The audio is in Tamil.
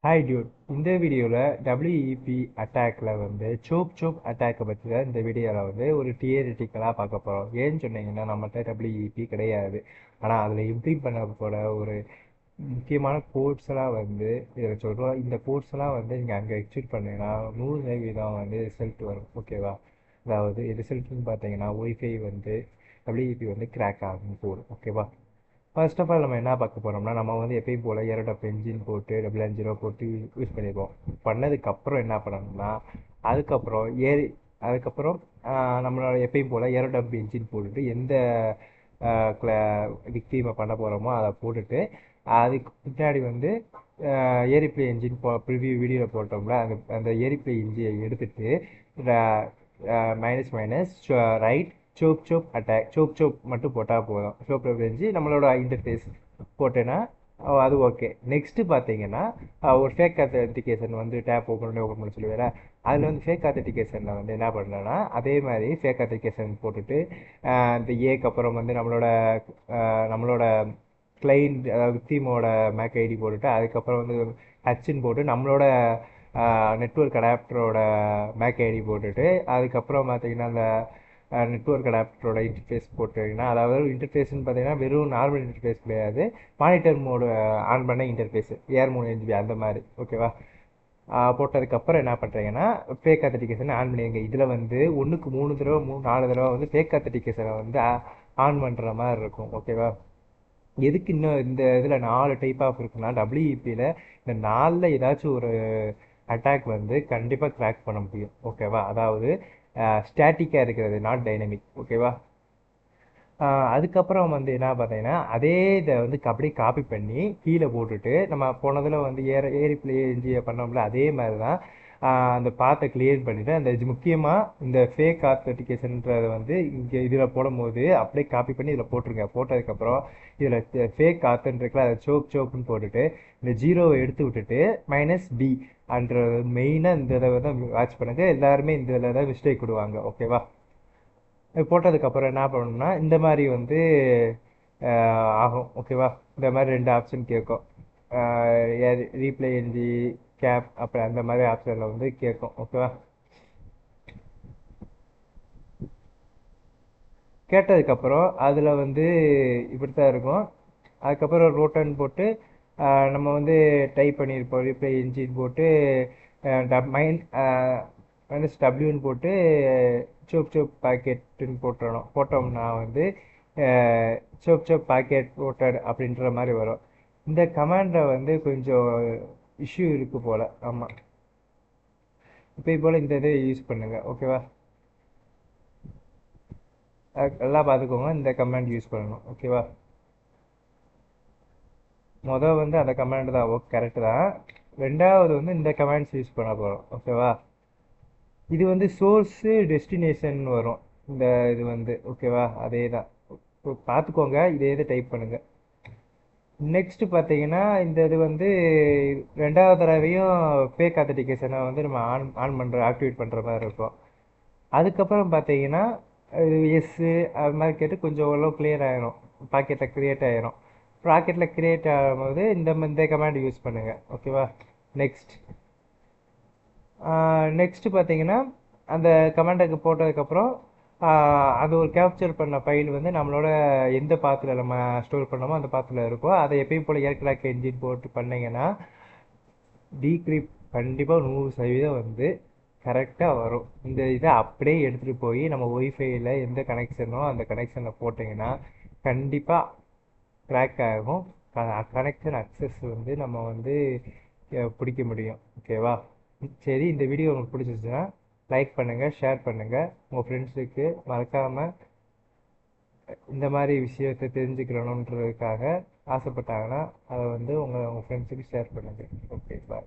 Hi Dude. இந்த வீடியோவில் டபிள்யூஇபி அட்டாக்ல வந்து சோப் அட்டாக்கை பற்றி தான் இந்த வீடியோவில் வந்து ஒரு தியரிட்டிக்கலாக பார்க்க போகிறோம். ஏன்னு சொன்னீங்கன்னா நம்மகிட்ட டபிள்யூஇபி கிடையாது. ஆனால் அதில் இம்ப்ளிமெண்ட் பண்ண போகிற ஒரு முக்கியமான கோட்ஸ்லாம் வந்து இதில் சொல்கிறோம். இந்த கோட்ஸ்லாம் வந்து நீங்கள் அங்கே எக்ஸிக்யூட் பண்ணீங்கன்னா 100% வந்து ரிசல்ட் வரும். ஓகேவா? அதாவது ரிசல்ட்னு பார்த்தீங்கன்னா ஒய்ஃபை வந்து டபிள்யூஇபி வந்து கிராக் ஆகும் போடு. ஓகேவா? ஃபர்ஸ்ட் ஆஃப் ஆல் நம்ம என்ன பார்க்க போகிறோம்னா, நம்ம வந்து எப்பயும் போல் ஏரோடப் என்ஜின் போட்டு 000 போட்டு யூஸ் பண்ணிடுவோம். பண்ணதுக்கப்புறம் என்ன பண்ணணும்னா, அதுக்கப்புறம் அதுக்கப்புறம் நம்மளோட எப்பயும் போல் ஏரோடப் என்ஜின் போட்டுட்டு எந்த விக்டீமை பண்ண போகிறோமோ அதை போட்டுட்டு அதுக்கு பின்னாடி வந்து ஏரிப்ளே என்ஜின் ப்ரிவியூ வீடியோவில் போட்டோம்ல, அந்த அந்த ஏரிப்ளே என்ஜினை எடுத்துட்டு minus minus right soap attack soap மட்டும் போட்டால் போதும். சோப் செஞ்சு நம்மளோட இன்டர்ஃபேஸ் போட்டேன்னா அது ஓகே. நெக்ஸ்ட்டு பார்த்தீங்கன்னா ஒரு ஃபேக் அத்தன்டிகேஷன் வந்து டேப் ஓப்பன் பண்ண சொல்லுவேன். அதில் வந்து ஃபேக் அத்தன்டிகேஷனில் வந்து என்ன பண்ணேன்னா, அதே மாதிரி ஃபேக் அத்தன்டிகேஷன் போட்டுட்டு இந்த ஏக்கு அப்புறம் வந்து நம்மளோட கிளைண்ட் அதாவது தீமோட மேக் ஐடி போட்டுட்டு அதுக்கப்புறம் வந்து ஹச்சின் போட்டு நம்மளோட நெட்ஒர்க் அடாப்டரோட மேக் ஐடி போட்டுட்டு அதுக்கப்புறம் பார்த்தீங்கன்னா அந்த நெட்ஒர்க் அடாப்டரோட இன்டர்ஃபேஸ் போட்டிங்கன்னா, அதாவது இன்டர்ஃபேஸ்னு பார்த்தீங்கன்னா வெறும் நார்மல் இன்டர்ஃபேஸ் கிடையாது, மானிட்டர் மோடு ஆன் பண்ண இன்டர்ஃபேஸ் ஏர் மோட் என்ஜிபி அந்த மாதிரி. ஓகேவா? போட்டதுக்கப்புறம் என்ன பண்ணுறீங்கன்னா ஃபேக் அத்தன்டிகேஷன் ஆன் பண்ணிடுங்க. இதில் வந்து 1க்கு 3 தடவை 4 தடவை வந்து ஃபேக் அத்தன்டிகேஷனை வந்து ஆன் பண்ணுற மாதிரி இருக்கும். ஓகேவா? எதுக்கு இன்னும் இந்த இதில் 4 டைப் ஆஃப் இருக்குன்னா, டபிள்யூஇபியில் இந்த 4ல் ஏதாச்சும் ஒரு அட்டாக் வந்து கண்டிப்பாக கிராக் பண்ண முடியும். ஓகேவா? அதாவது ஸ்டாட்டிக்காக இருக்கிறது, நாட் டைனமிக். ஓகேவா? அதுக்கப்புறம் வந்து என்ன பார்த்தீங்கன்னா, அதே இதை வந்து அப்படியே காப்பி பண்ணி கீழே போட்டுட்டு நம்ம போனதில் வந்து ஏரிப்ளே என்ஜியை பண்ணோம்ல, அதே மாதிரி தான் அந்த பாத்தை கிளியர் பண்ணிவிட்டு அந்த இது முக்கியமாக இந்த ஃபேக் ஆத்தென்டிகேஷன்றதை வந்து இங்கே இதில் போடும்போது அப்படியே காப்பி பண்ணி இதில் போட்டுருங்க. போட்டதுக்கப்புறம் இதில் ஃபேக் ஆத்தன் இருக்குல்ல, அதை சோப்புன்னு போட்டுட்டு இந்த ஜீரோவை எடுத்து விட்டுட்டு -B அன்ற மெயினாக இந்த இதை வந்து வாட்ச் பண்ணுங்க. எல்லாருமே இந்த இதில் தான் மிஸ்டேக் விடுவாங்க. ஓகேவா? இது போட்டதுக்கப்புறம் என்ன பண்ணணும்னா இந்த மாதிரி வந்து ஆகும். ஓகேவா? இந்த மாதிரி 2 ஆப்ஷன் கேட்கும். ரீப்ளே என்ஜி கேப் அப்புறம் அந்த மாதிரி ஆப்ஷனில் வந்து கேட்கும். ஓகேவா? கேட்டதுக்கப்புறம் அதில் வந்து இப்படி தான் இருக்கும். அதுக்கப்புறம் ரோட்டன் போட்டு நம்ம வந்து டைப் பண்ணியிருப்போம். ரீப்ளே என்ஜின் போட்டு -Wன்னு போட்டு சோப் பாக்கெட்டுன்னு போட்டோம்னா வந்து சோப் பாக்கெட் ரோட்டட் அப்படின்ற மாதிரி வரும். இந்த கமாண்டை வந்து கொஞ்சம் இஷ்யூ இருக்குது போல். ஆமாம், இப்போ போல் இந்த இதை யூஸ் பண்ணுங்கள். ஓகேவா? நல்லா பார்த்துக்கோங்க, இந்த கமாண்ட் யூஸ் பண்ணணும். ஓகேவா? மொதல் வந்து அந்த கமாண்ட் தான் ஓகே, கரெக்டு தான். ரெண்டாவது வந்து இந்த கமாண்ட்ஸ் யூஸ் பண்ண போகிறோம். ஓகேவா? இது வந்து சோர்ஸு டெஸ்டினேஷன் வரும். இந்த இது வந்து ஓகேவா? அதே தான். பார்த்துக்கோங்க, இதே இதை டைப் பண்ணுங்கள். நெக்ஸ்ட் பார்த்தீங்கன்னா இந்த இது வந்து ரெண்டாவது தடவையும் ஃபேக் அத்தன்டிகேஷனை வந்து நம்ம ஆன் பண்ணுற ஆக்டிவேட் பண்ணுற மாதிரி இருக்கும். அதுக்கப்புறம் பார்த்தீங்கன்னா எஸ்ஸு அது மாதிரி கேட்டு கொஞ்சம் ஓரளவு கிளியர் ஆகிரும். பாக்கெட்டில் க்ரியேட் ஆகிரும். ப்ராக்கெட்டில் க்ரியேட் ஆகும்போது இந்த கமாண்ட் யூஸ் பண்ணுங்கள். ஓகேவா? நெக்ஸ்ட் நெக்ஸ்ட்டு பார்த்தீங்கன்னா அந்த கமாண்டுக்கு போட்டதுக்கப்புறம் அது ஒரு கேப்சர் பண்ண ஃபைல் வந்து நம்மளோட எந்த பாத்தில் நம்ம ஸ்டோர் பண்ணோமோ அந்த பாத்தில் இருக்கும். அதை எப்பயும் போல் ஏர்கிராக் என்ஜின் போட்டு பண்ணிங்கன்னா டீக்ரிப் கண்டிப்பாக 100% வந்து கரெக்டாக வரும். இந்த இதை அப்படியே எடுத்துகிட்டு போய் நம்ம ஒய்ஃபையில் எந்த கனெக்ஷனோ அந்த கனெக்ஷனில் போட்டிங்கன்னா கண்டிப்பாக கிராக் ஆகும். கனெக்ஷன் அக்சஸ் வந்து நம்ம வந்து பிடிக்க முடியும். ஓகேவா? சரி, இந்த வீடியோ உங்களுக்கு பிடிச்சிருச்சுன்னா லைக் பண்ணுங்கள், ஷேர் பண்ணுங்கள். உங்கள் ஃப்ரெண்ட்ஸுக்கு மறக்காமல் இந்த மாதிரி விஷயத்தை தெரிஞ்சுக்கிறணுன்றதுக்காக ஆசைப்பட்டாங்கன்னா அதை வந்து உங்கள் ஃப்ரெண்ட்ஸுக்கு ஷேர் பண்ணுங்கள். ஓகே, பாய்.